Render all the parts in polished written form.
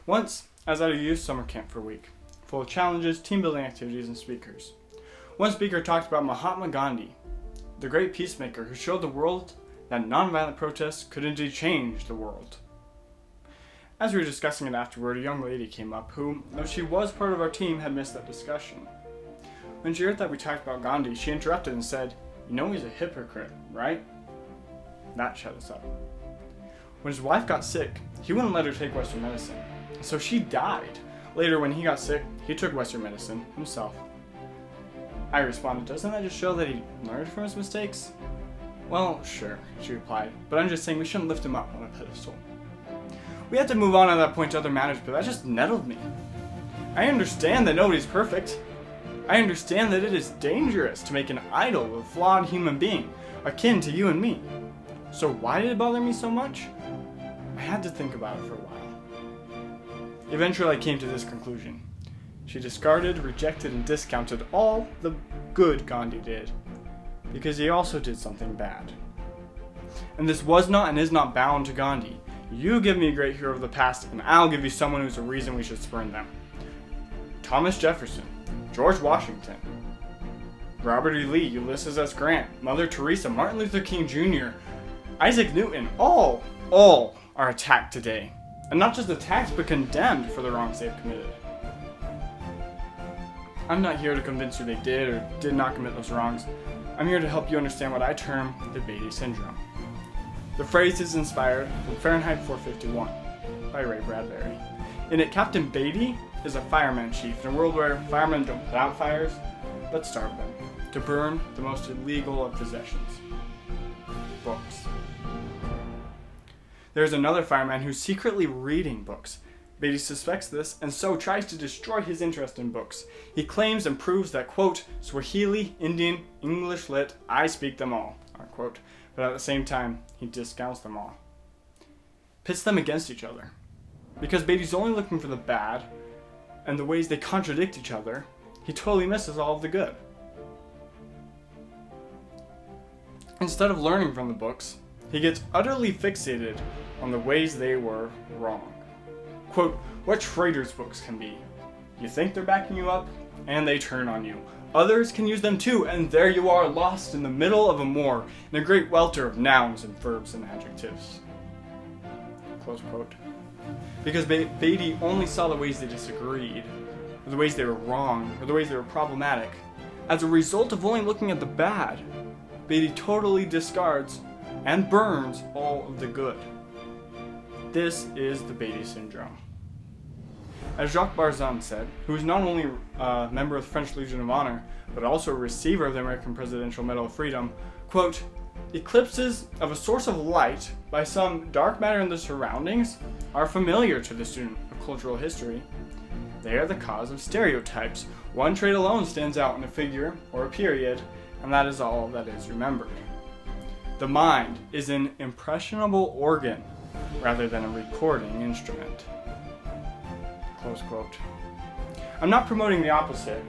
Once, I was at a youth summer camp for a week, full of challenges, team building activities, and speakers. One speaker talked about Mahatma Gandhi, the great peacemaker who showed the world that nonviolent protests could indeed change the world. As we were discussing it afterward, a young lady came up who, though she was part of our team, had missed that discussion. When she heard that we talked about Gandhi, she interrupted and said, "You know he's a hypocrite, right?" That shut us up. When his wife got sick, he wouldn't let her take Western medicine, so she died. Later, when he got sick, he took Western medicine himself. I responded, "Doesn't that just show that he learned from his mistakes?" "Well, sure," she replied, "but I'm just saying we shouldn't lift him up on a pedestal." We had to move on at that point to other matters, but that just nettled me. I understand that nobody's perfect. I understand that it is dangerous to make an idol of a flawed human being, akin to you and me. So why did it bother me so much? I had to think about it for a while. Eventually I came to this conclusion. She discarded, rejected, and discounted all the good Gandhi did, because he also did something bad. And this was not and is not bound to Gandhi. You give me a great hero of the past, and I'll give you someone who's a reason we should spurn them. Thomas Jefferson, George Washington, Robert E. Lee, Ulysses S. Grant, Mother Teresa, Martin Luther King Jr., Isaac Newton, all are attacked today. And not just attacked, but condemned for the wrongs they've committed. I'm not here to convince you they did or did not commit those wrongs. I'm here to help you understand what I term the Beatty Syndrome. The phrase is inspired from Fahrenheit 451 by Ray Bradbury. In it, Captain Beatty is a fireman chief in a world where firemen don't put out fires, but start them, to burn the most illegal of possessions: books. There's another fireman who's secretly reading books. Beatty suspects this and so tries to destroy his interest in books. He claims and proves that, quote, "Swahili, Indian, English lit, I speak them all," unquote. But at the same time, he discounts them all. Pits them against each other. Because Beatty's only looking for the bad, and the ways they contradict each other, he totally misses all of the good. Instead of learning from the books, he gets utterly fixated on the ways they were wrong. Quote, "What traitors books can be. You think they're backing you up, and they turn on you. Others can use them too, and there you are, lost in the middle of a moor, in a great welter of nouns and verbs and adjectives." Close quote. Because Beatty only saw the ways they disagreed, or the ways they were wrong, or the ways they were problematic. As a result of only looking at the bad, Beatty totally discards and burns all of the good. This is the Beatty Syndrome. As Jacques Barzun said, who is not only a member of the French Legion of Honor, but also a receiver of the American Presidential Medal of Freedom, quote, "Eclipses of a source of light by some dark matter in the surroundings are familiar to the student of cultural history. They are the cause of stereotypes. One trait alone stands out in a figure or a period, and that is all that is remembered. The mind is an impressionable organ rather than a recording instrument." Close quote. I'm not promoting the opposite,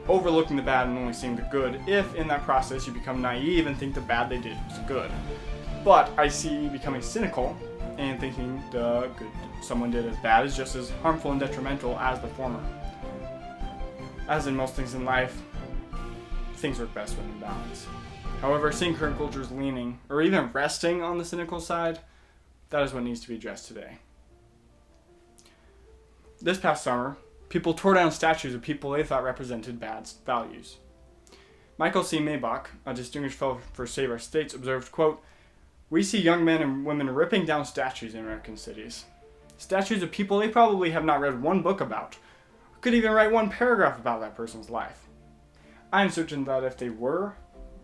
overlooking the bad and only seeing the good, if in that process you become naive and think the bad they did was good. But I see becoming cynical and thinking the good someone did as bad is just as harmful and detrimental as the former. As in most things in life, things work best when in balance. However, seeing current cultures leaning, or even resting on the cynical side, that is what needs to be addressed today. This past summer, people tore down statues of people they thought represented bad values. Michael C. Maybach, a distinguished fellow for Save Our States, observed, quote, "We see young men and women ripping down statues in American cities. Statues of people they probably have not read one book about, or could even write one paragraph about that person's life. I am certain that if they were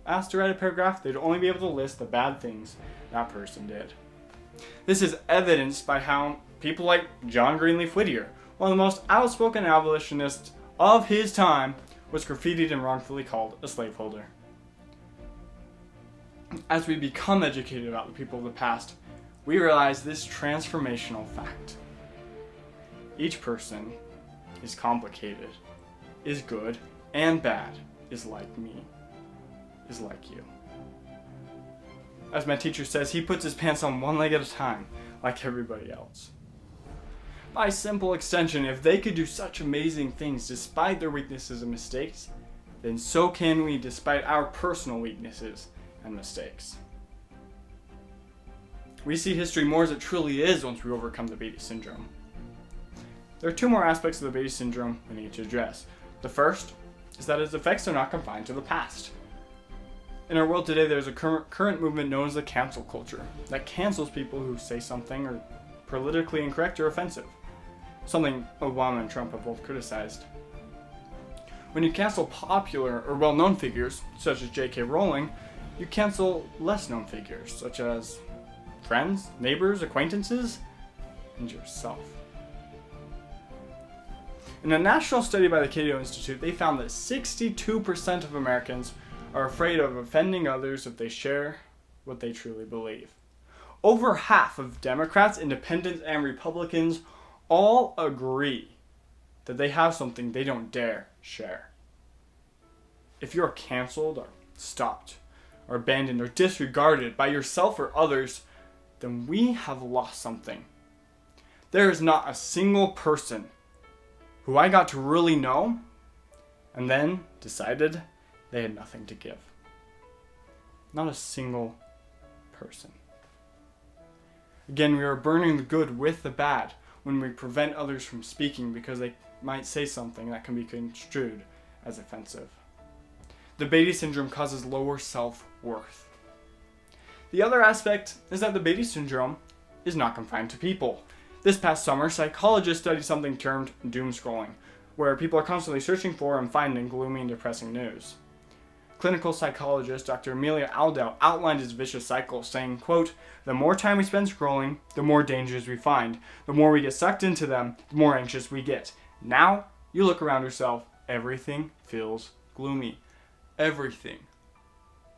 asked to write a paragraph, they'd only be able to list the bad things that person did." This is evidenced by how people like John Greenleaf Whittier, one of the most outspoken abolitionists of his time, was graffitied and wrongfully called a slaveholder. As we become educated about the people of the past, we realize this transformational fact. Each person is complicated, is good and bad, is like me, is like you. As my teacher says, he puts his pants on one leg at a time, like everybody else. By simple extension, if they could do such amazing things despite their weaknesses and mistakes, then so can we despite our personal weaknesses and mistakes. We see history more as it truly is once we overcome the Beatty Syndrome. There are two more aspects of the Beatty Syndrome we need to address. The first is that its effects are not confined to the past. In our world today, there's a current movement known as the cancel culture that cancels people who say something are politically incorrect or offensive, something Obama and Trump have both criticized. When you cancel popular or well-known figures, such as J.K. Rowling, you cancel less-known figures, such as friends, neighbors, acquaintances, and yourself. In a national study by the Cato Institute, they found that 62% of Americans are afraid of offending others if they share what they truly believe. Over half of Democrats, Independents, and Republicans all agree that they have something they don't dare share. If you're canceled or stopped or abandoned or disregarded by yourself or others, then we have lost something. There is not a single person who I got to really know and then decided they had nothing to give. Not a single person. Again, we are burning the good with the bad when we prevent others from speaking because they might say something that can be construed as offensive. The Beatty Syndrome causes lower self-worth. The other aspect is that the Beatty Syndrome is not confined to people. This past summer, psychologists studied something termed doomscrolling, where people are constantly searching for and finding gloomy and depressing news. Clinical psychologist Dr. Amelia Aldau outlined his vicious cycle, saying, quote, "The more time we spend scrolling, the more dangers we find. The more we get sucked into them, the more anxious we get. Now, you look around yourself, everything feels gloomy. Everything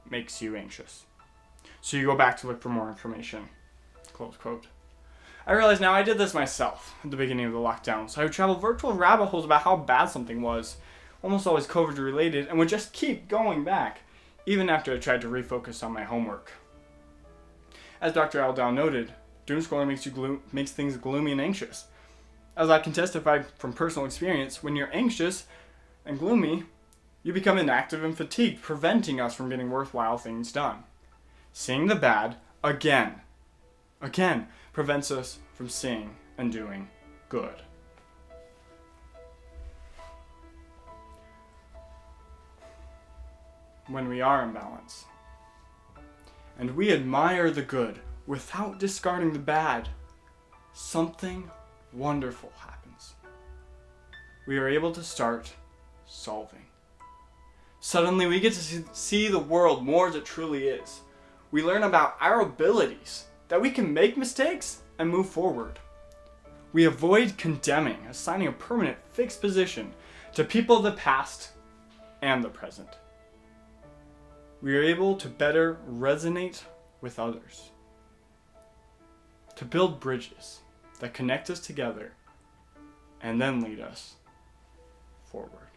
makes you anxious. So you go back to look for more information." Close quote. I realize now I did this myself at the beginning of the lockdowns. I would travel virtual rabbit holes about how bad something was, almost always COVID related, and would just keep going back, even after I tried to refocus on my homework. As Dr. Aldau noted, doomscrolling makes things gloomy and anxious. As I can testify from personal experience, when you're anxious and gloomy, you become inactive and fatigued, preventing us from getting worthwhile things done. Seeing the bad, again, prevents us from seeing and doing good. When we are in balance, and we admire the good without discarding the bad, something wonderful happens. We are able to start solving. Suddenly we get to see the world more as it truly is. We learn about our abilities, that we can make mistakes and move forward. We avoid condemning, assigning a permanent fixed position to people of the past and the present. We are able to better resonate with others, to build bridges that connect us together and then lead us forward.